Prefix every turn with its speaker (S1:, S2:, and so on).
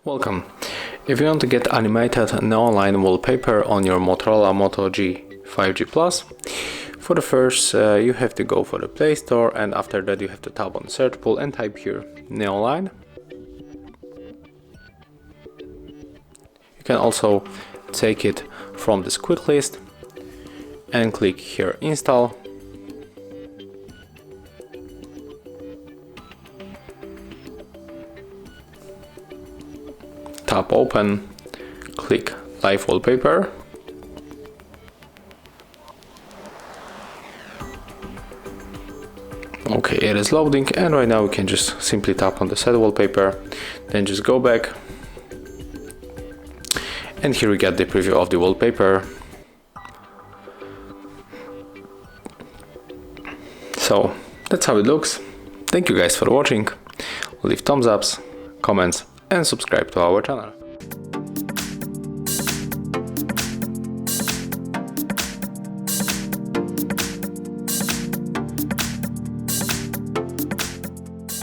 S1: Welcome. If you want to get animated Neoline wallpaper on your Motorola Moto G 5G Plus, for the first you have to go for the Play Store, and after that you have to tap on search pool and type here Neoline. You can also take it from this quick list and click here install. Tap open, click live wallpaper. Okay, it is loading, and right now we can just simply tap on the set wallpaper, then just go back, and here we get the preview of the wallpaper. So that's how it looks. Thank you guys for watching. Leave thumbs ups, comments, and subscribe to our channel.